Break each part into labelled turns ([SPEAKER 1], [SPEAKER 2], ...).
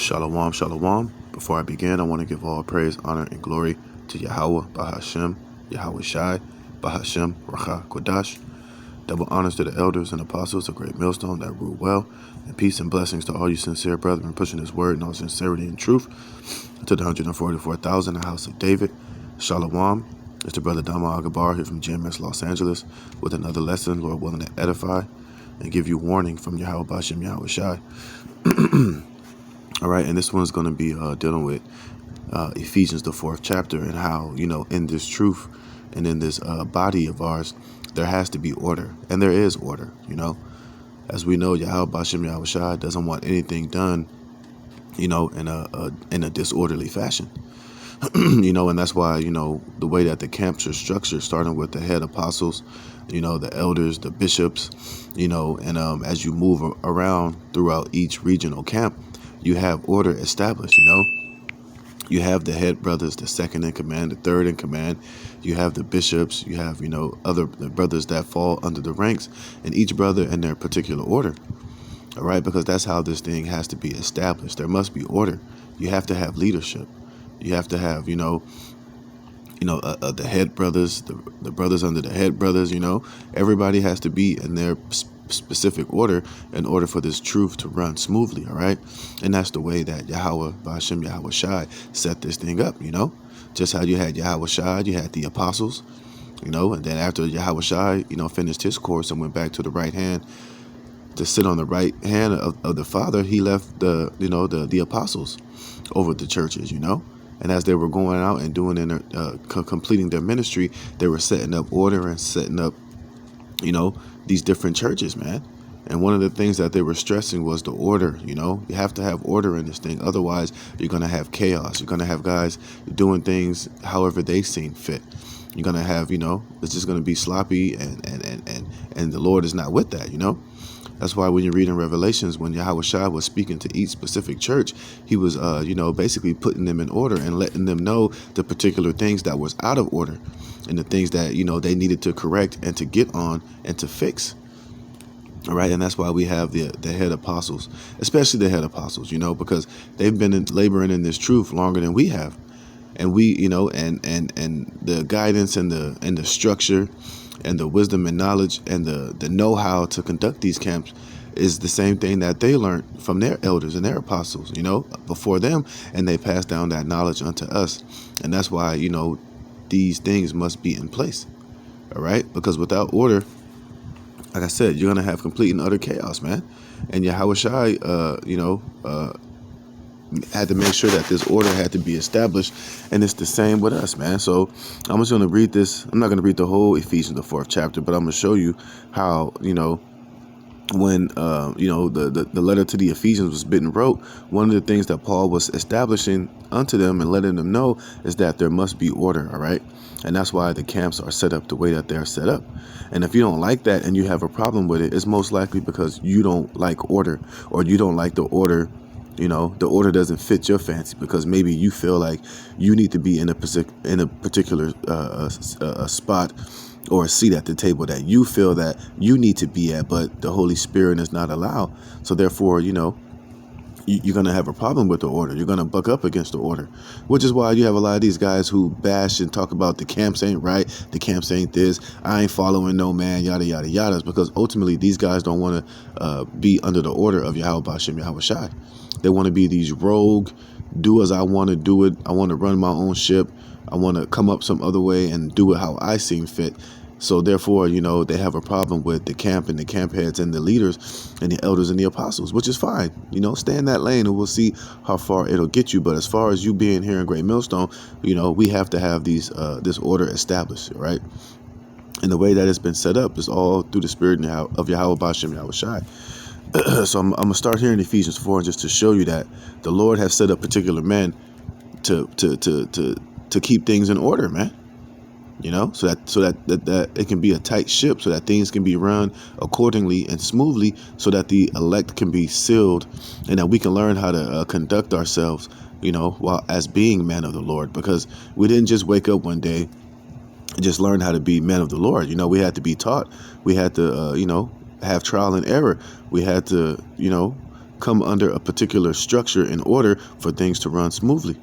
[SPEAKER 1] Shalom, shalom. Before I begin, I want to give all praise, honor, and glory to Yahweh, Bahashem, Yahweh Shai, Bahashem, Racha, Kodash. Double honors to the elders and apostles of Great Millstone that rule well, and peace and blessings to all you sincere brethren pushing His word in all sincerity and truth. To the 144,000, the house of David. Shalom. It's the brother Dama Agabar here from GMS Los Angeles with another lesson, Lord willing, to edify and give you warning from Yahweh Bahashem, Yahweh Shai. All right, and this one's going to be dealing with Ephesians, the 4th chapter, and how, in this truth and in this body of ours, there has to be order, and there is order, As we know, Yahweh Bashem Yahweh Shai doesn't want anything done, in a disorderly fashion. And that's why, the way that the camps are structured, starting with the head apostles, the elders, the bishops, and as you move around throughout each regional camp, you have order established, You have the head brothers, the second in command, the third in command. You have the bishops. You have, the brothers that fall under the ranks, and each brother in their particular order. All right, because that's how this thing has to be established. There must be order. You have to have leadership. You have to have, the head brothers, the brothers under the head brothers. Everybody has to be in their specific order in order for this truth to run smoothly. All right, and that's the way that Yahweh Bahashem Yahweh Shai set this thing up. Just how you had Yahweh Shai, you had the apostles, and then after Yahweh Shai, finished his course and went back to the right hand to sit on the right hand of the Father, he left the apostles over the churches, And as they were going out and doing completing their ministry, they were setting up order and setting up, these different churches, man. And one of the things that they were stressing was the order. You have to have order in this thing. Otherwise, you're going to have chaos. You're going to have guys doing things however they seem fit. You're going to have, it's just going to be sloppy, and the Lord is not with that, That's why when you read in Revelations, when Yahweh Shai was speaking to each specific church, he was, basically putting them in order and letting them know the particular things that was out of order and the things that, they needed to correct and to get on and to fix. All right. And that's why we have the head apostles, especially the head apostles, because they've been laboring in this truth longer than we have. And we, and the guidance and the structure and the wisdom and knowledge and the know-how to conduct these camps is the same thing that they learned from their elders and their apostles, before them. And they passed down that knowledge unto us. And that's why, these things must be in place. All right. Because without order, like I said, you're going to have complete and utter chaos, man. And Yahweh Shai, had to make sure that this order had to be established, and it's the same with us, man. So I'm just going to read this. I'm not going to read the whole Ephesians, the 4th chapter, but I'm going to show you how, when, the letter to the Ephesians was being wrote, one of the things that Paul was establishing unto them and letting them know is that there must be order, all right? And that's why the camps are set up the way that they're set up. And if you don't like that and you have a problem with it, it's most likely because you don't like order, or you don't like the order. The order doesn't fit your fancy, because maybe you feel like you need to be in a particular spot or a seat at the table that you feel that you need to be at, but the Holy Spirit is not allowed. So therefore, you're going to have a problem with the order. You're going to buck up against the order, which is why you have a lot of these guys who bash and talk about the camps ain't right. The camps ain't this. I ain't following no man, yada, yada, yada. Because ultimately these guys don't want to be under the order of Yahweh Bashem Yahweh Shai. They want to be these rogue, do as I want to do it. I want to run my own ship. I want to come up some other way and do it how I seem fit. So therefore, they have a problem with the camp and the camp heads and the leaders and the elders and the apostles, which is fine. Stay in that lane and we'll see how far it'll get you. But as far as you being here in Great Millstone, we have to have this order established, right? And the way that it's been set up is all through the spirit of Yahweh Bashem Yahweh Shai. So I'm going to start here in Ephesians 4 just to show you that the Lord has set up particular men to keep things in order, man. So that it can be a tight ship, so that things can be run accordingly and smoothly, so that the elect can be sealed, and that we can learn how to conduct ourselves, while as being men of the Lord, because we didn't just wake up one day and just learn how to be men of the Lord. We had to be taught. We had to, have trial and error. We had to, come under a particular structure in order for things to run smoothly.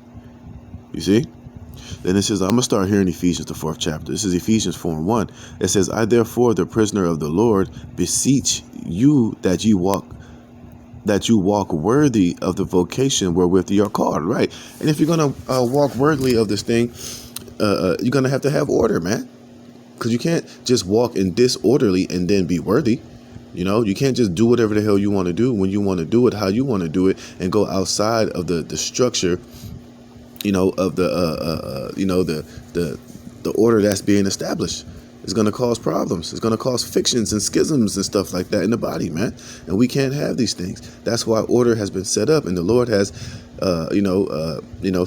[SPEAKER 1] You see? Then it says, I'm going to start here in Ephesians, the 4th chapter. This is Ephesians 4:1. It says, I therefore, the prisoner of the Lord, beseech you that you walk worthy of the vocation wherewith you are called. Right. And if you're going to walk worthily of this thing, you're going to have order, man. Because you can't just walk in disorderly and then be worthy. You know, you can't just do whatever the hell you want to do when you want to do it, how you want to do it, and go outside of the structure, you know, of the order that's being established. It's going to cause problems. It's going to cause fictions and schisms and stuff like that in the body, man. And we can't have these things. That's why order has been set up, and the Lord has,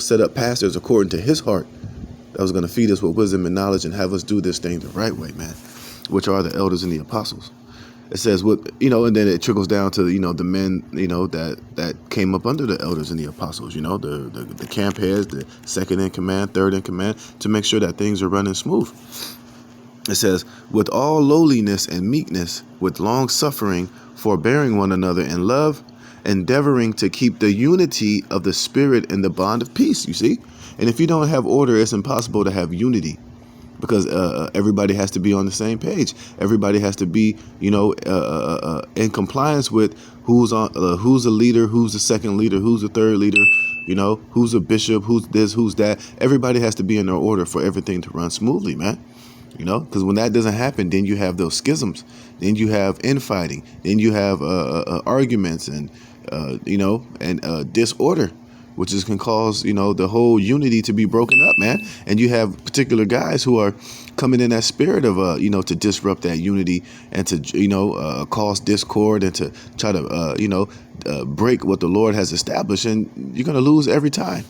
[SPEAKER 1] set up pastors according to His heart. That was going to feed us with wisdom and knowledge and have us do this thing the right way, man, which are the elders and the apostles. It says, and then it trickles down to, the men, that came up under the elders and the apostles, the camp heads, the second in command, third in command, to make sure that things are running smooth. It says, with all lowliness and meekness, with long suffering, forbearing one another in love, endeavoring to keep the unity of the Spirit in the bond of peace, you see? And if you don't have order, it's impossible to have unity, because everybody has to be on the same page. Everybody has to be, in compliance with who's a leader, who's the second leader, who's the third leader, who's a bishop, who's this, who's that. Everybody has to be in their order for everything to run smoothly, man. Because when that doesn't happen, then you have those schisms, then you have infighting, then you have arguments and disorder, which can cause, the whole unity to be broken up, man. And you have particular guys who are coming in that spirit of, to disrupt that unity and to, cause discord and to try to, break what the Lord has established. And you're going to lose every time.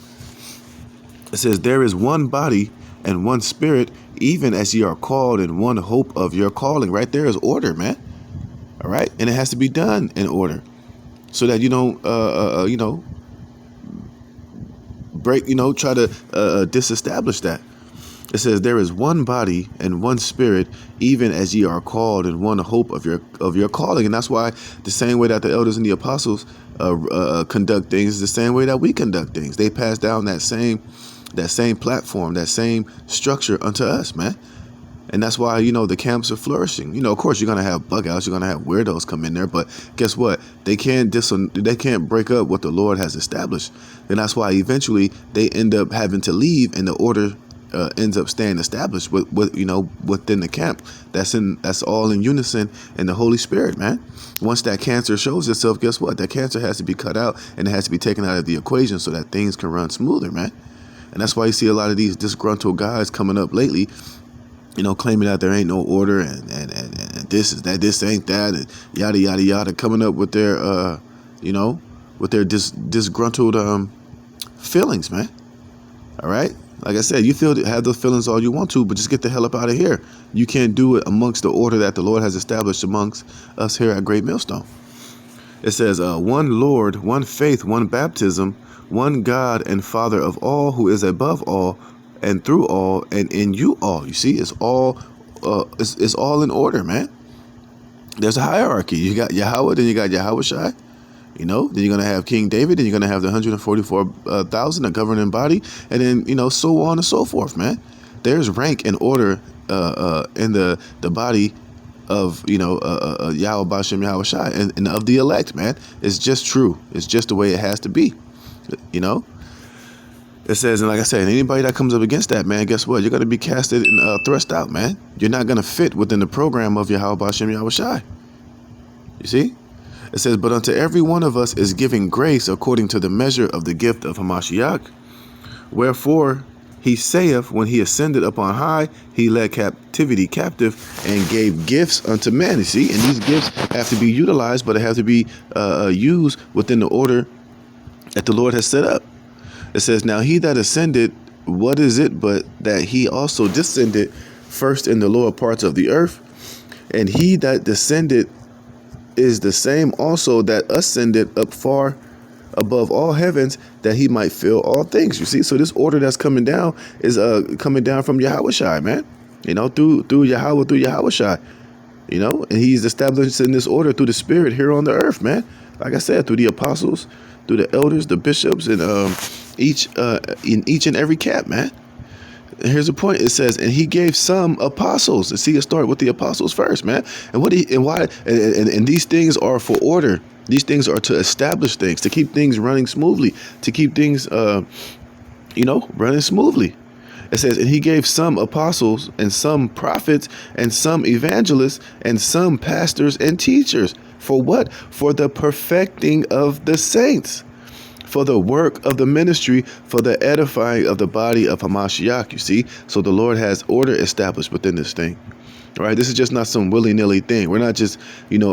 [SPEAKER 1] It says, there is one body and one Spirit, even as ye are called in one hope of your calling. Right there is order, man. All right. And it has to be done in order so that you don't, break, try to disestablish that. It says, there is one body and one Spirit, even as ye are called in one hope of your calling. And that's why the same way that the elders and the apostles conduct things is the same way that we conduct things. They pass down that same platform, that same structure unto us, man. And that's why, the camps are flourishing. Of course, you're going to have bug outs. You're going to have weirdos come in there. But guess what? They can't break up what the Lord has established. And that's why eventually they end up having to leave, and the order ends up staying established within the camp. That's all in unison in the Holy Spirit, man. Once that cancer shows itself, guess what? That cancer has to be cut out, and it has to be taken out of the equation so that things can run smoother, man. And that's why you see a lot of these disgruntled guys coming up lately, claiming that there ain't no order and this is that, this ain't that, and yada, yada, yada, coming up with their, disgruntled feelings, man. All right? Like I said, you have those feelings all you want to, but just get the hell up out of here. You can't do it amongst the order that the Lord has established amongst us here at Great Millstone. It says, one Lord, one faith, one baptism, one God and Father of all, who is above all and through all and in you all. You see, it's all in order, man. There's a hierarchy. You got Yahweh, then you got Yahushai. Then you're going to have King David, then you're going to have the 144,000, a governing body, and then, so on and so forth, man. There's rank and order in the body of, Yahweh Bashem Yahushai and of the elect, man. It's just true. It's just the way it has to be, It says, and like I said, anybody that comes up against that, man, guess what? You're going to be casted and thrust out, man. You're not going to fit within the program of Yahweh Bashem Yahushai. You see? It says, but unto every one of us is given grace according to the measure of the gift of Hamashiach. Wherefore he saith, when he ascended upon high, he led captivity captive and gave gifts unto men. You see, and these gifts have to be utilized, but they have to be used within the order that the Lord has set up. It says, now he that ascended, what is it but that he also descended first in the lower parts of the earth? And he that descended is the same also that ascended up far above all heavens, that he might fill all things. You see, so this order that's coming down is coming down from Yahushai, man. Through Yahweh, through Yahushai. And he's establishing this order through the Spirit here on the earth, man. Like I said, through the apostles, through the elders, the bishops, and in each and every camp, man. And here's the point. It says, and he gave some apostles. And see, it started with the apostles first, man. And and these things are for order. These things are to establish things, to keep things running smoothly, to keep things, running smoothly. It says, and he gave some apostles and some prophets and some evangelists and some pastors and teachers. For what? For the perfecting of the saints, for the work of the ministry, for the edifying of the body of Hamashiach. You see? So the Lord has order established within this thing. All right, this is just not some willy-nilly thing. We're not just,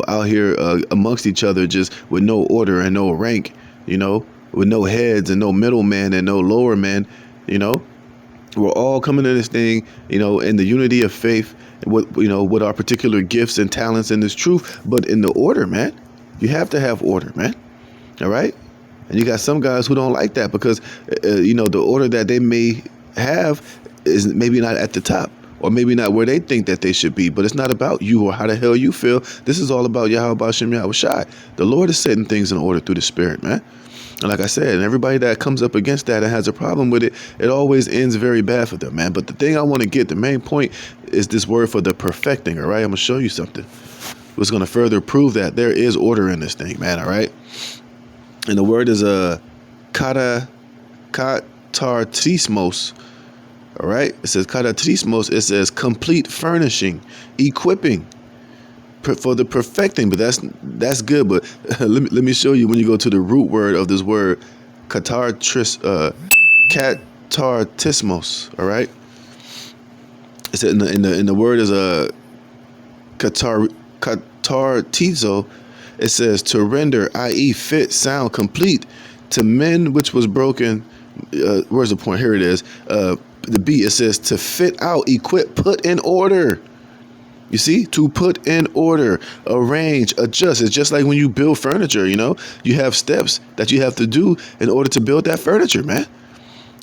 [SPEAKER 1] out here amongst each other just with no order and no rank, with no heads and no middleman and no lower man, We're all coming to this thing, in the unity of faith, with our particular gifts and talents in this truth, but in the order, man. You have to have order, man. All right? And you got some guys who don't like that because, the order that they may have is maybe not at the top, or maybe not where they think that they should be. But it's not about you or how the hell you feel. This is all about Yahweh B'Shem Yahweh Shai. The Lord is setting things in order through the Spirit, man. And like I said, and everybody that comes up against that and has a problem with it, it always ends very bad for them, man. But the thing I want to get, the main point, is this word for the perfecting, all right? I'm going to show you something. What's going to further prove that there is order in this thing, man, all right? And the word is katartismos, all right? It says katartismos. It says complete furnishing, equipping, for the perfecting. But that's good. But let me show you when you go to the root word of this word, katartismos, all right? It said in the word is katartidzo. It says to render, i.e. fit, sound, complete, to mend which was broken. Where's the point? Here it is. The B, it says to fit out, equip, put in order. You see, to put in order, arrange, adjust. It's just like when you build furniture, you have steps that you have to do in order to build that furniture, man.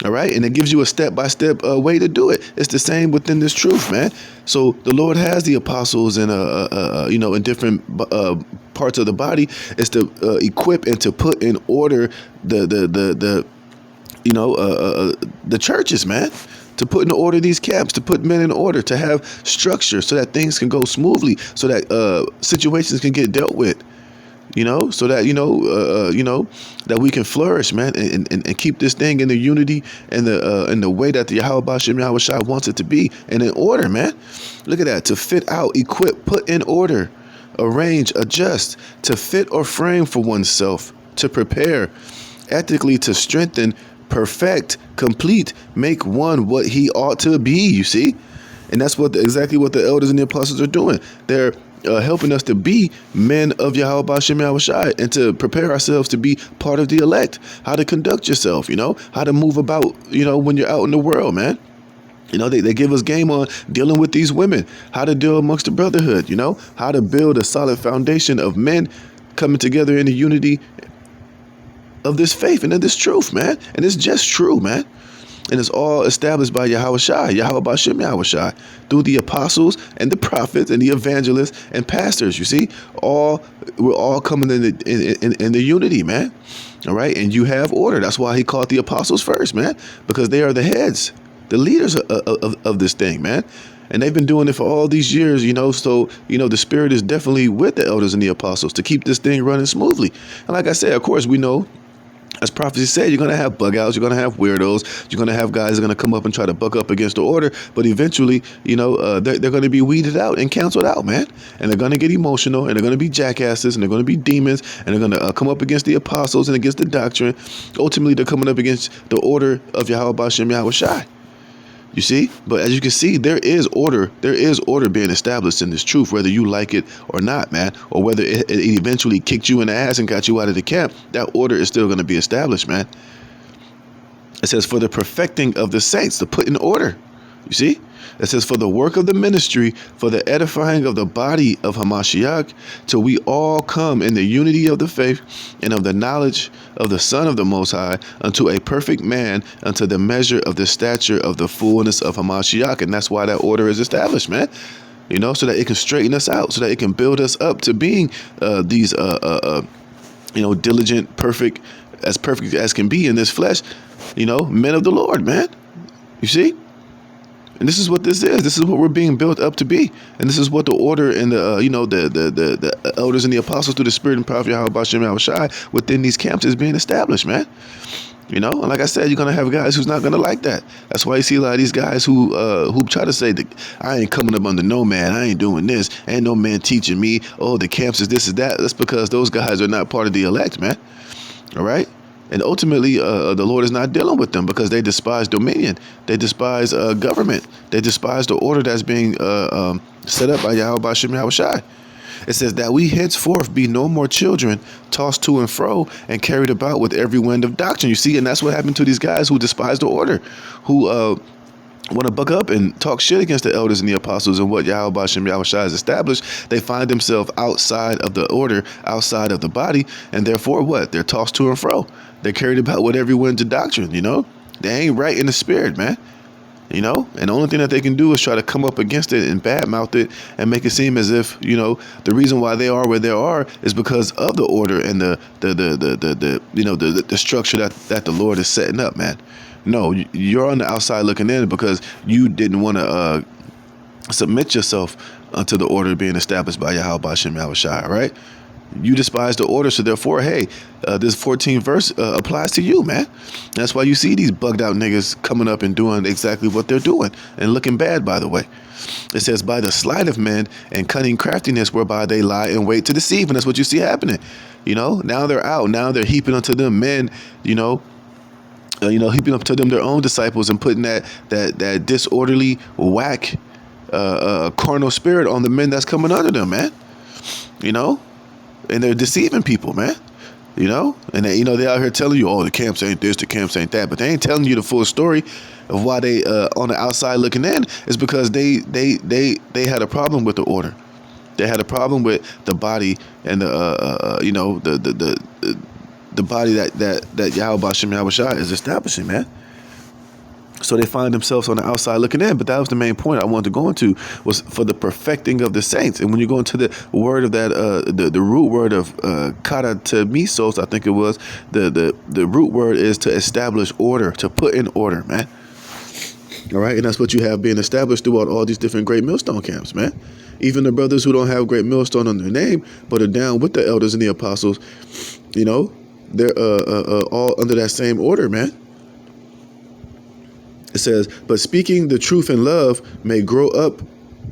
[SPEAKER 1] All right. And it gives you a step-by-step way to do it. It's the same within this truth, man. So the Lord has the apostles in in different parts of the body. It's to equip and to put in order the churches, man. To put in order these camps, to put men in order, to have structure so that things can go smoothly, so that situations can get dealt with. So that, that we can flourish, man, and keep this thing in the unity and the way that the Yahweh B'Shem Yahweh Shai wants it to be, and in order, man. Look at that. To fit out, equip, put in order, arrange, adjust, to fit or frame for oneself, to prepare, ethically to strengthen, perfect, complete, make one what he ought to be, you see? And that's exactly what the elders and the apostles are doing. They're helping us to be men of Yahweh B'Shem Yahweh Shai, and to prepare ourselves to be part of the elect. How to conduct yourself, how to move about, when you're out in the world, man. They give us game on dealing with these women, how to deal amongst the brotherhood, how to build a solid foundation of men coming together in the unity of this faith and of this truth, man. And it's just true, man. And it's all established by Yahweh Shai, Yahweh B'Shem Yahweh Shai, through the apostles and the prophets and the evangelists and pastors. You see, we're all coming in the unity, man. All right, and you have order. That's why he called the apostles first, man, because they are the heads, the leaders of this thing, man. And they've been doing it for all these years, so, the Spirit is definitely with the elders and the apostles to keep this thing running smoothly. And like I said, of course, we know, as prophecy said, you're going to have bug outs, you're going to have weirdos, you're going to have guys that are going to come up and try to buck up against the order, but eventually, they're going to be weeded out and canceled out, man. And they're going to get emotional, and they're going to be jackasses, and they're going to be demons, and they're going to come up against the apostles and against the doctrine. Ultimately, they're coming up against the order of Yahweh B'Shem Yahweh Shai. You see? But as you can see, there is order being established in this truth, whether you like it or not, man, or whether it eventually kicked you in the ass and got you out of the camp. That order is still going to be established, man. It says for the perfecting of the saints, to put in order. You see? It says for the work of the ministry, for the edifying of the body of Hamashiach, till we all come in the unity of the faith and of the knowledge of the Son of the Most High, unto a perfect man, unto the measure of the stature of the fullness of Hamashiach. And that's why that order is established, man. so that it can straighten us out, so that it can build us up to being these diligent, perfect as can be in this flesh, men of the Lord, man. You see? And this is what this is. This is what we're being built up to be. And this is what the order and the elders and the apostles through the Spirit and power of Yahweh Bashem Yahweh Shai within these camps is being established, man. And like I said, you're gonna have guys who's not gonna like that. That's why you see a lot of these guys who try to say that I ain't coming up under no man, I ain't doing this, ain't no man teaching me. Oh, the camps is this is that. That's because those guys are not part of the elect, man. All right. And ultimately, the Lord is not dealing with them because they despise dominion. They despise government. They despise the order that's being set up by Yahweh Bashem Yahweh Shai. It says that we henceforth be no more children, tossed to and fro and carried about with every wind of doctrine. You see, and that's what happened to these guys who despise the order, who want to buck up and talk shit against the elders and the apostles and what Yahweh Bashem Yahweh Shai has established. They find themselves outside of the order, outside of the body, and therefore what? They're tossed to and fro. They're carried about with every wind of doctrine, They ain't right in the spirit, man. And the only thing that they can do is try to come up against it and badmouth it and make it seem as if, the reason why they are where they are is because of the order and the structure that the Lord is setting up, man. No, you're on the outside looking in because you didn't want to submit yourself unto the order being established by Yahweh Bashem Yahweh Shai, right? You despise the order, so therefore, hey, this 14th verse applies to you, man. That's why you see these bugged out niggas coming up and doing exactly what they're doing and looking bad, by the way. It says, by the sleight of men and cunning craftiness whereby they lie in wait to deceive. And that's what you see happening. Now they're out. Now they're heaping unto them men, heaping up to them their own disciples and putting that disorderly, whack, carnal spirit on the men that's coming under them, man. And they're deceiving people, man. And they out here telling you, oh, the camps ain't this, the camps ain't that, but they ain't telling you the full story of why they on the outside looking in is because they had a problem with the order. They had a problem with the body and the body that Yahweh Bashem Yahweh Shai is establishing, man. So they find themselves on the outside looking in. But that was the main point I wanted to go into, was for the perfecting of the saints. And when you go into the word of that, the root word of Katartidzo, I think it was, the root word is to establish order, to put in order, man. All right. And that's what you have being established throughout all these different great millstone camps, man. Even the brothers who don't have great millstone on their name, but are down with the elders and the apostles, they're all under that same order, man. It says, but speaking the truth in love may grow up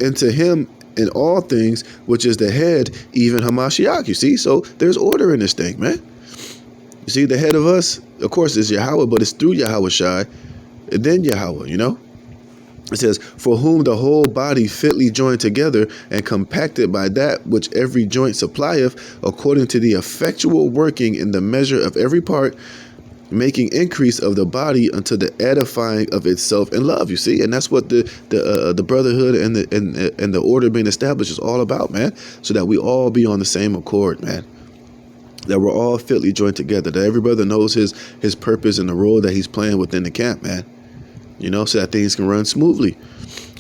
[SPEAKER 1] into him in all things, which is the head, even Hamashiach. You see, so there's order in this thing, man. You see, the head of us, of course, is Yahweh, but it's through Yahweh Shai, and then Yahweh, It says, for whom the whole body fitly joined together and compacted by that which every joint supplieth, according to the effectual working in the measure of every part, making increase of the body unto the edifying of itself in love. You see, and that's what the brotherhood and the order being established is all about, man. So that we all be on the same accord, man. That we're all fitly joined together. That every brother knows his purpose and the role that he's playing within the camp, man. So that things can run smoothly.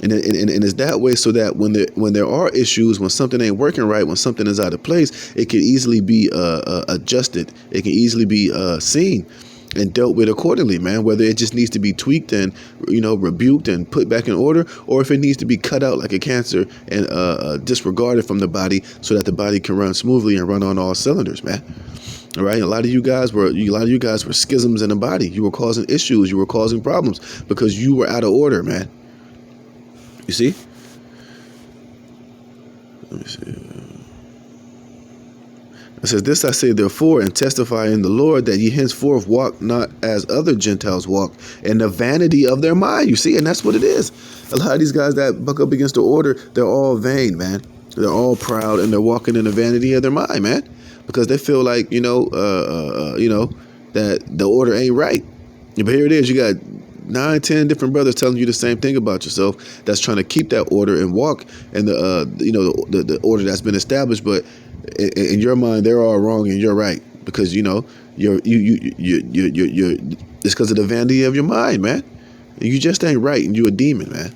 [SPEAKER 1] And it's that way so that when there are issues, when something ain't working right, when something is out of place, it can easily be adjusted. It can easily be seen and dealt with accordingly, man, whether it just needs to be tweaked and, rebuked and put back in order, or if it needs to be cut out like a cancer and disregarded from the body so that the body can run smoothly and run on all cylinders, man. All right. A lot of you guys were schisms in the body. You were causing issues. You were causing problems because you were out of order, man. You see? Let me see. It says, this I say therefore, and testify in the Lord, that ye henceforth walk not as other Gentiles walk, in the vanity of their mind. You see, and that's what it is. A lot of these guys that buck up against the order, they're all vain, man. They're all proud, and they're walking in the vanity of their mind, man, because they feel like, that the order ain't right. But here it is. You got 9, 10 different brothers telling you the same thing about yourself. That's trying to keep that order and walk in the order that's been established, but in your mind, they're all wrong and you're right because you're it's because of the vanity of your mind, man. You just ain't right and you're a demon, man.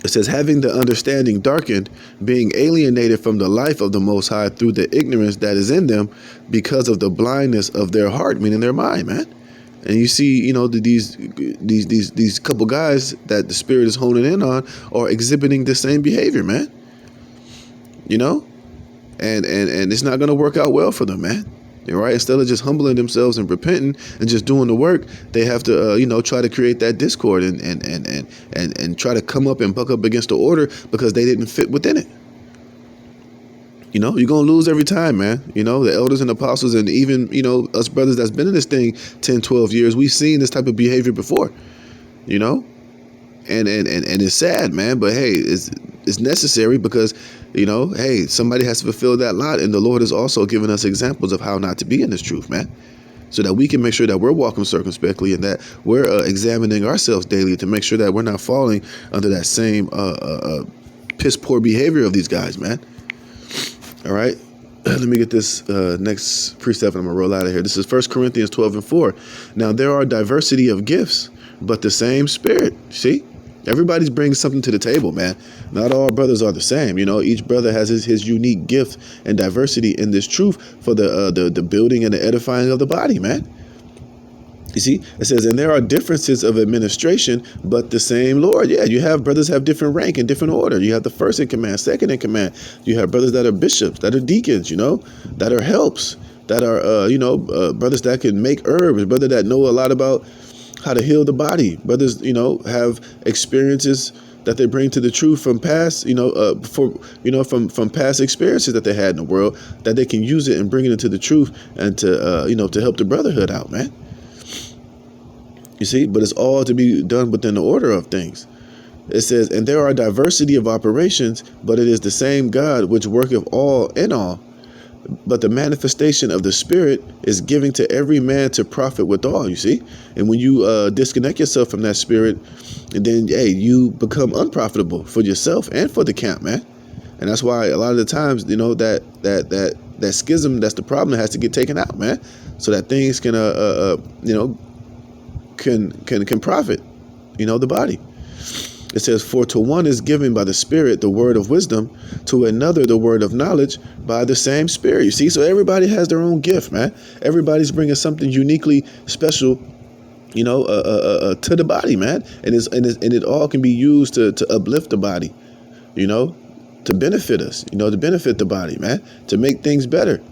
[SPEAKER 1] It says, having the understanding darkened, being alienated from the life of the Most High through the ignorance that is in them because of the blindness of their heart, meaning their mind, man. And you see, these couple guys that the Spirit is honing in on are exhibiting the same behavior, man. And it's not going to work out well for them, man. Right? Instead of just humbling themselves and repenting and just doing the work, they have to, try to create that discord and try to come up and buck up against the order because they didn't fit within it. You're going to lose every time, man. The elders and apostles and even, us brothers that's been in this thing 10, 12 years, we've seen this type of behavior before, and it's sad, man. But hey, it's necessary because, hey, somebody has to fulfill that lot. And the Lord has also given us examples of how not to be in this truth, man, so that we can make sure that we're walking circumspectly and that we're examining ourselves daily to make sure that we're not falling under that same piss poor behavior of these guys, man. All right. Let me get this next precept and I'm going to roll out of here. This is 1 Corinthians 12:4. Now, there are diversity of gifts, but the same Spirit. See? Everybody's bringing something to the table, man. Not all brothers are the same. Each brother has his unique gift and diversity in this truth for the building and the edifying of the body, man. You see, it says, and there are differences of administration, but the same Lord. Yeah, you have brothers have different rank and different order. You have the first in command, second in command. You have brothers that are bishops, that are deacons, that are helps, that are, brothers that can make herbs, brothers that know a lot about how to heal the body. Brothers, have experiences that they bring to the truth from past, from past experiences that they had in the world, that they can use it and bring it into the truth and to help the brotherhood out, man. You see, but it's all to be done within the order of things. It says, and there are diversity of operations, but it is the same God which worketh all in all. But the manifestation of the Spirit is giving to every man to profit withal, you see. And when you disconnect yourself from that Spirit, and then, hey, you become unprofitable for yourself and for the camp, man. And that's why a lot of the times, that schism, that's the problem, that has to get taken out, man, so that things can, can profit, the body. It says, for to one is given by the Spirit the word of wisdom, to another the word of knowledge by the same Spirit. You see, so everybody has their own gift, man. Everybody's bringing something uniquely special, to the body, man. And it all can be used to uplift the body, to benefit us, to benefit the body, man, to make things better,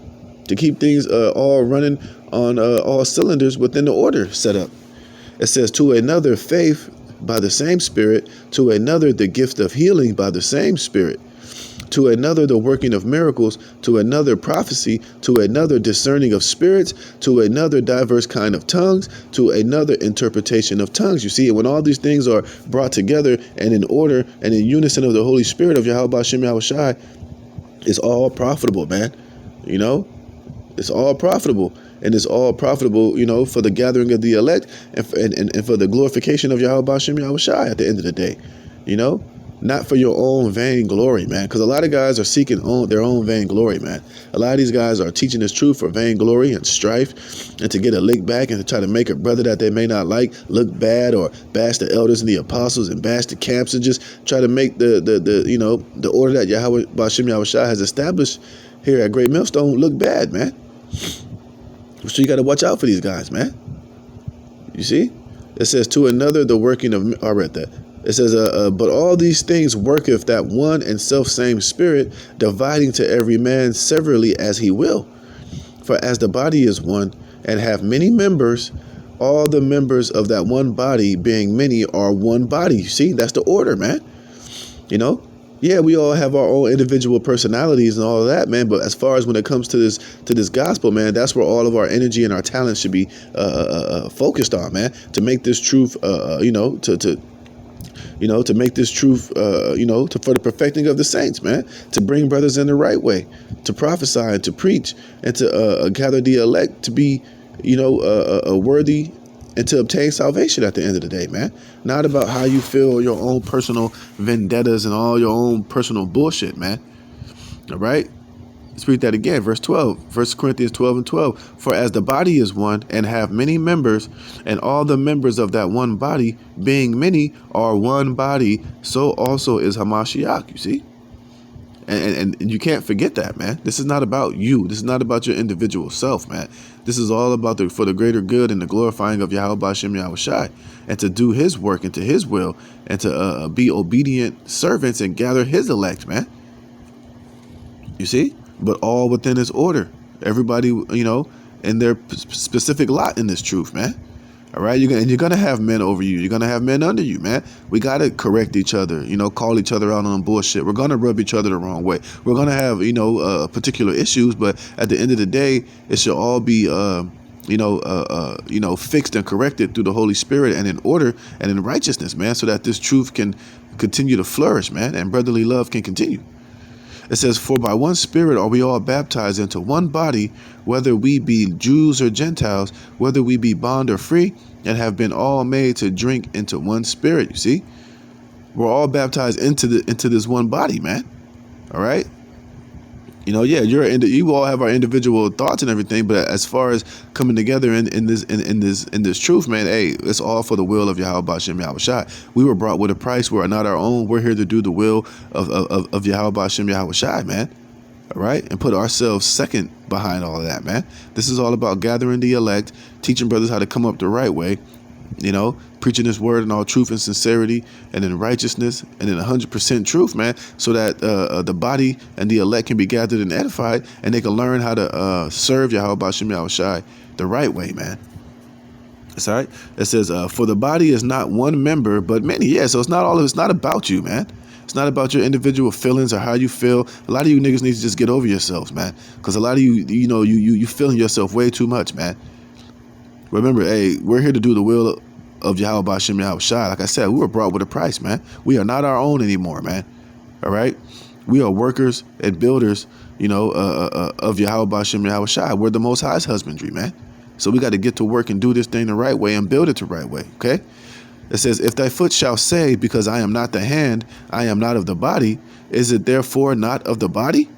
[SPEAKER 1] to keep things all running on all cylinders within the order set up. It says, to another faith by the same Spirit, to another the gift of healing by the same Spirit, to another the working of miracles, to another prophecy, to another discerning of spirits, to another diverse kind of tongues, to another interpretation of tongues. You see, when all these things are brought together and in order and in unison of the Holy Spirit of Yahweh Shem Yahweh Shai, it's all profitable, man. It's all profitable. And it's all profitable, for the gathering of the elect and for the glorification of Yahweh Shem Yahweh Shai at the end of the day, not for your own vain glory, man. Because a lot of guys are seeking their own vain glory, man. A lot of these guys are teaching this truth for vain glory and strife and to get a lick back and to try to make a brother that they may not like look bad, or bash the elders and the apostles and bash the camps and just try to make the order that Yahweh Shem Yahweh Shai has established here at Great Millstone look bad, man. So you got to watch out for these guys, man. You see? It says, to another the working of, I read that. It says, but all these things worketh that one and self same Spirit, dividing to every man severally as he will. For as the body is one, and have many members, all the members of that one body, being many, are one body. You see? That's the order, man. Yeah, we all have our own individual personalities and all of that, man. But as far as when it comes to this gospel, man, that's where all of our energy and our talents should be focused on, man. To make this truth, to make this truth, for the perfecting of the saints, man. To bring brothers in the right way, to prophesy and to preach and to gather the elect to be, worthy and to obtain salvation at the end of the day, man. Not about how you feel, your own personal vendettas and all your own personal bullshit, man. All right? Let's read that again. Verse 12, 1 Corinthians 12 and 12. For as the body is one and have many members, and all the members of that one body, being many, are one body, so also is Hamashiach, you see? And you can't forget that, man. This is not about you. This is not about your individual self, man. This is all about for the greater good and the glorifying of Yahweh Bashem Yahushai, and to do his work and to his will, and to be obedient servants and gather his elect, man. You see? But all within his order. Everybody, in their specific lot in this truth, man. All right, you're gonna have men over you. You're gonna have men under you, man. We gotta correct each other. Call each other out on bullshit. We're gonna rub each other the wrong way. We're gonna have particular issues, but at the end of the day, it should all be fixed and corrected through the Holy Spirit and in order and in righteousness, man, so that this truth can continue to flourish, man, and brotherly love can continue. It says, for by one Spirit are we all baptized into one body, whether we be Jews or Gentiles, whether we be bond or free, and have been all made to drink into one Spirit. You see, we're all baptized into this one body, man. All right. You all have our individual thoughts and everything, but as far as coming together in this truth, man, hey, it's all for the will of Yahweh Bashem Yahushai. We were brought with a price. We are not our own. We're here to do the will of Yahweh Bashem Yahushai, man. All right, and put ourselves second behind all of that, man. This is all about gathering the elect, teaching brothers how to come up the right way. Preaching his word in all truth and sincerity and in righteousness and in 100% truth, man, so that the body and the elect can be gathered and edified, and they can learn how to serve Yahweh Bashem Yahushai the right way, man. That's all right. It says, for the body is not one member, but many. Yeah, so it's not about you, man. It's not about your individual feelings or how you feel. A lot of you niggas need to just get over yourselves, man, because a lot of you feeling yourself way too much, man. Remember, hey, we're here to do the will of Yahweh Bashem Yahushai. Like I said, we were brought with a price, man. We are not our own anymore, man. All right? We are workers and builders, of Yahweh Bashem Yahushai. We're the Most High's husbandry, man. So we got to get to work and do this thing the right way and build it the right way, okay? It says, if thy foot shall say, because I am not the hand, I am not of the body, is it therefore not of the body?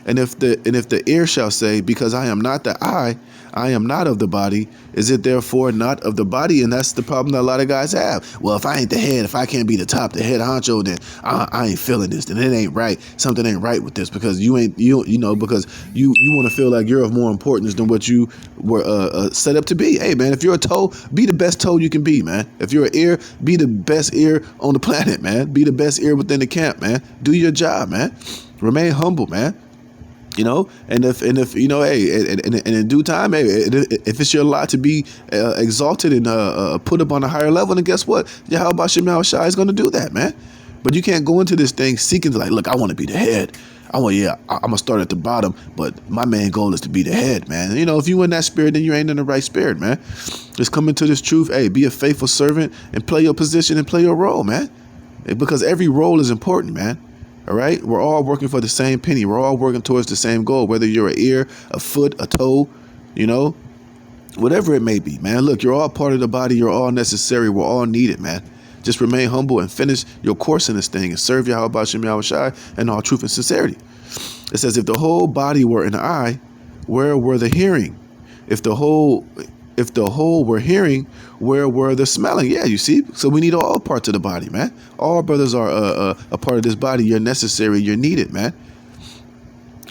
[SPEAKER 1] And if the ear shall say, because I am not the eye, I am not of the body, is it therefore not of the body? And that's the problem that a lot of guys have. Well, if I ain't the head, if I can't be the top, the head honcho, then I ain't feeling this. Then it ain't right. Something ain't right with this, because because you want to feel like you're of more importance than what you were set up to be. Hey, man, if you're a toe, be the best toe you can be, man. If you're an ear, be the best ear on the planet, man. Be the best ear within the camp, man. Do your job, man. Remain humble, man. And if hey, and in due time, hey, if it's your lot to be exalted and put up on a higher level, then guess what? Yahweh Bashem Yahushai is going to do that, man. But you can't go into this thing seeking to look, I want to be the head. I'm gonna start at the bottom, but my main goal is to be the head, man. If you in that spirit, then you ain't in the right spirit, man. Just come into this truth. Hey, be a faithful servant and play your position and play your role, man. Because every role is important, man. All right, we're all working for the same penny. We're all working towards the same goal, whether you're an ear, a foot, a toe, whatever it may be, man. Look, you're all part of the body. You're all necessary. We're all needed, man. Just remain humble and finish your course in this thing and serve Yahweh Bashem Yahushai in all truth and sincerity. It says, if the whole body were an eye, where were the hearing? If the whole were hearing, where were the smelling? Yeah, you see? So we need all parts of the body, man. All brothers are a part of this body. You're necessary. You're needed, man.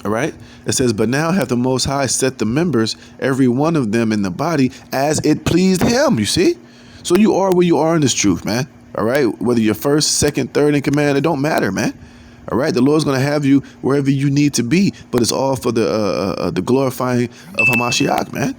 [SPEAKER 1] All right? It says, but now hath the Most High set the members, every one of them in the body, as it pleased him, you see? So you are where you are in this truth, man. All right? Whether you're first, second, third in command, it don't matter, man. All right? The Lord's going to have you wherever you need to be, but it's all for the glorifying of Hamashiach, man.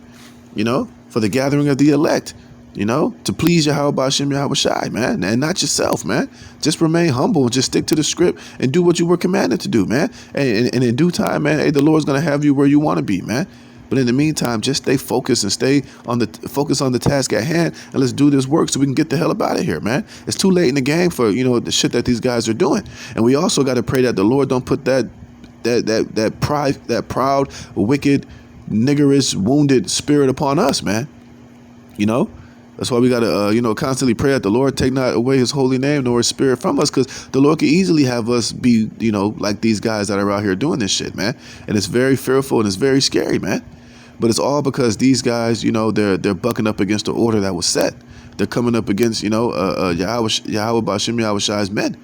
[SPEAKER 1] For the gathering of the elect, to please Yahweh Bashem Yahushai, man, and not yourself, man. Just remain humble and just stick to the script and do what you were commanded to do, man. And in due time, man, hey, the Lord's going to have you where you want to be, man. But in the meantime, just stay focused and focus on the task at hand, and let's do this work so we can get the hell up out of here, man. It's too late in the game for, the shit that these guys are doing. And we also got to pray that the Lord don't put that proud, wicked, niggerish, wounded spirit upon us, man. That's why we got to, constantly pray that the Lord take not away his holy name nor his spirit from us, because the Lord could easily have us be, like these guys that are out here doing this shit, man. And it's very fearful and it's very scary, man. But it's all because these guys, they're bucking up against the order that was set. They're coming up against, Yahweh Bashim Yahweh Shai's men.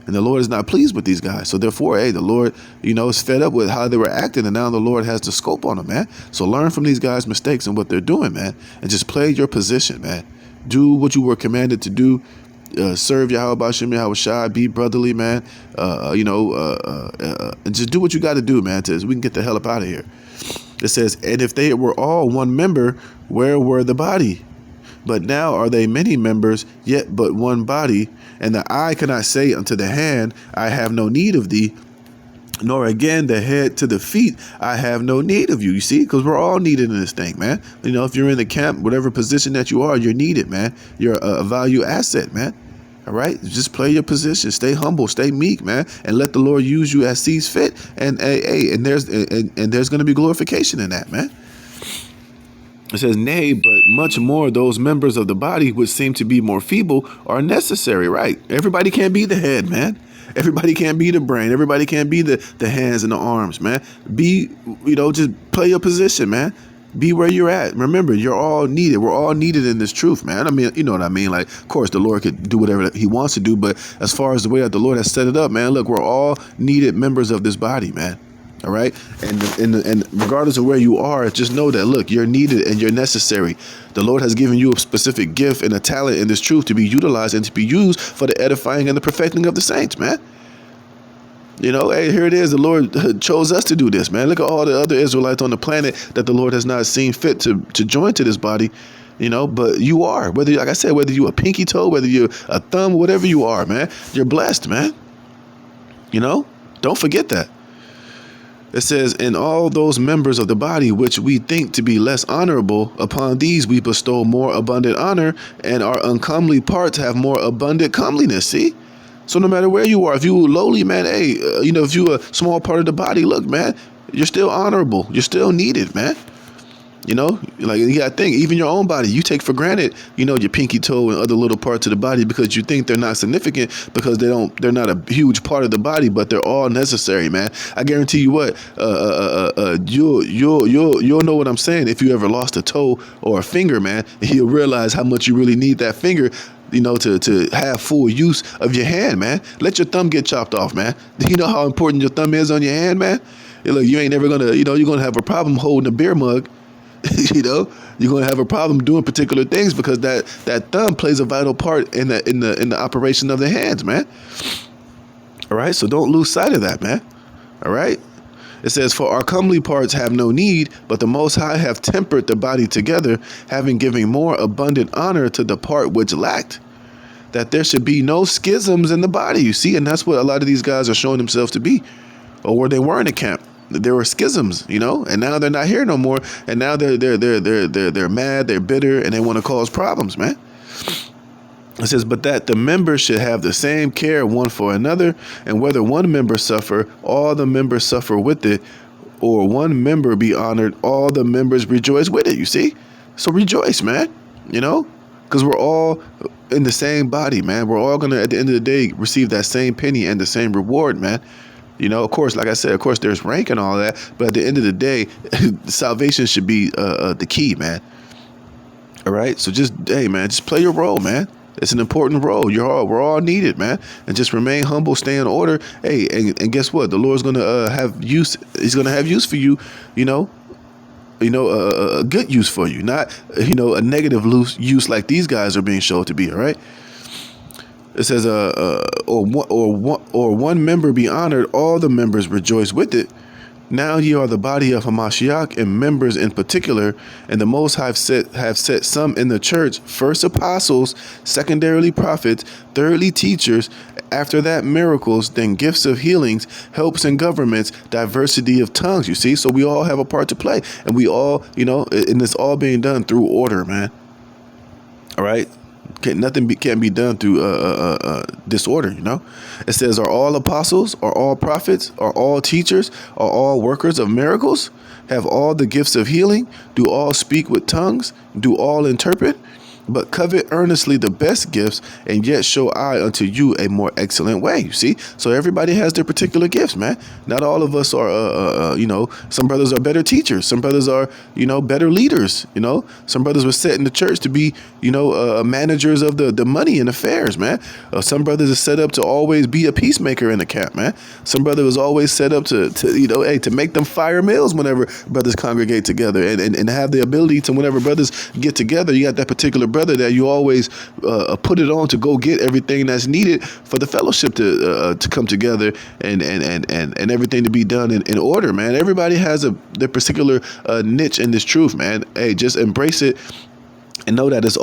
[SPEAKER 1] And the Lord is not pleased with these guys. So therefore, the Lord, is fed up with how they were acting. And now the Lord has the scope on them, man. So learn from these guys' mistakes and what they're doing, man. And just play your position, man. Do what you were commanded to do. Serve Yahweh Bashim Yahweh Shai. Be brotherly, man. And just do what you got to do, man, so we can get the hell up out of here. It says, and if they were all one member, where were the body? But now are they many members, yet but one body. And the eye cannot say unto the hand, I have no need of thee, nor again the head to the feet, I have no need of you. You see, because we're all needed in this thing, man. If you're in the camp, whatever position that you are, you're needed, man. You're a value asset, man. All right, just play your position, stay humble, stay meek, man, and let the Lord use you as sees fit. And there's going to be glorification in that, man. It says, nay, but much more those members of the body which seem to be more feeble are necessary, right? Everybody can't be the head, man. Everybody can't be the brain. Everybody can't be the hands and the arms, man. Just play your position, man. Be where you're at. Remember, you're all needed. We're all needed in this truth, man. I mean, you know what I mean? Like, of course, the Lord could do whatever he wants to do, but as far as the way that the Lord has set it up, man, look, we're all needed members of this body, man. All right. And regardless of where you are, just know that, look, you're needed and you're necessary. The Lord has given you a specific gift and a talent in this truth to be utilized and to be used for the edifying and the perfecting of the saints, man. Hey, here it is. The Lord chose us to do this, man. Look at all the other Israelites on the planet that the Lord has not seen fit to join to this body, but you are, whether, like I said, whether you a pinky toe, whether you're a thumb, whatever you are, man, you're blessed, man. Don't forget that. It says, and all those members of the body which we think to be less honorable, upon these we bestow more abundant honor, and our uncomely parts have more abundant comeliness. See? So no matter where you are, if you lowly, man, if you a small part of the body, look, man, you're still honorable. You're still needed, man. Like you gotta think, even your own body, you take for granted, your pinky toe and other little parts of the body because you think they're not significant because they're not a huge part of the body, but they're all necessary, man. I guarantee you what, you'll know what I'm saying if you ever lost a toe or a finger, man. You'll realize how much you really need that finger, to have full use of your hand, man. Let your thumb get chopped off, man. Do you know how important your thumb is on your hand, man? Look, you ain't never gonna, you're gonna have a problem holding a beer mug. You're going to have a problem doing particular things because that thumb plays a vital part in the operation of the hands, man. All right, so don't lose sight of that, man. All right. It says, for our comely parts have no need, but the Most High have tempered the body together, having given more abundant honor to the part which lacked, that there should be no schisms in the body. You see, and that's what a lot of these guys are showing themselves to be, or where they were in the camp. There were schisms, and now they're not here no more. And now they're mad, they're bitter, and they want to cause problems, man. It says, but that the members should have the same care one for another, and whether one member suffer, all the members suffer with it, or one member be honored, all the members rejoice with it. You see? So rejoice, man, because we're all in the same body, man. We're all going to, at the end of the day, receive that same penny and the same reward, man. Of course, like I said, of course, there's rank and all that. But at the end of the day, salvation should be the key, man. All right. So just play your role, man. It's an important role. We're all needed, man. And just remain humble, stay in order. Hey, and guess what? The Lord's going to have use. He's going to have use for you, a good use for you, not, a negative use like these guys are being shown to be. All right. It says, or one member be honored, all the members rejoice with it. Now ye are the body of Hamashiach, and members in particular, and the Most High have set some in the church, first apostles, secondarily prophets, thirdly teachers, after that miracles, then gifts of healings, helps and governments, diversity of tongues. You see, so we all have a part to play, and we all, and it's all being done through order, man. All right. Nothing can be done through disorder, It says, are all apostles, are all prophets, are all teachers, are all workers of miracles, have all the gifts of healing, do all speak with tongues, do all interpret, but covet earnestly the best gifts, and yet show I unto you a more excellent way. You see, so everybody has their particular gifts, man. Not all of us are, some brothers are better teachers, some brothers are, better leaders. Some brothers were set in the church to be, managers of the money and affairs, man. Some brothers are set up to always be a peacemaker in the camp, man. Some brother was always set up to make them fire meals whenever brothers congregate together, and have the ability to, whenever brothers get together, you got that particular brother that you always put it on to go get everything that's needed for the fellowship to come together, and everything to be done in order, man. Everybody has their particular niche in this truth, man. Hey, just embrace it and know that it's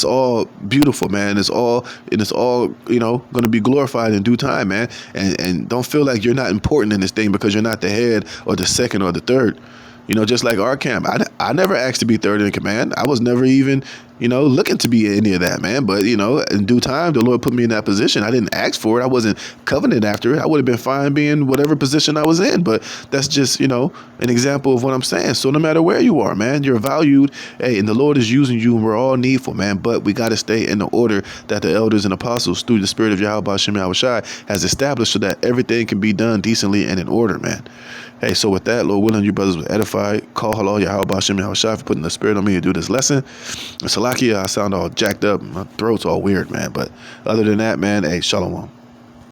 [SPEAKER 1] all beautiful, man. It's all going to be glorified in due time, man. And don't feel like you're not important in this thing because you're not the head or the second or the third. Just like our camp, I never asked to be third in command. I was never even, looking to be any of that, man. But, in due time, the Lord put me in that position. I didn't ask for it. I wasn't covenanted after it. I would have been fine being whatever position I was in. But that's just, an example of what I'm saying. So no matter where you are, man, you're valued. Hey, and the Lord is using you, and we're all needful, man. But we got to stay in the order that the elders and apostles, through the spirit of Yahweh Hashem Yahushai, has established, so that everything can be done decently and in order, man. Hey, so with that, Lord willing, you brothers were edified. Call halal Yahweh Hashem Yahushai for putting the spirit on me to do this lesson. Salakia, I sound all jacked up. My throat's all weird, man. But other than that, man, hey, shalom.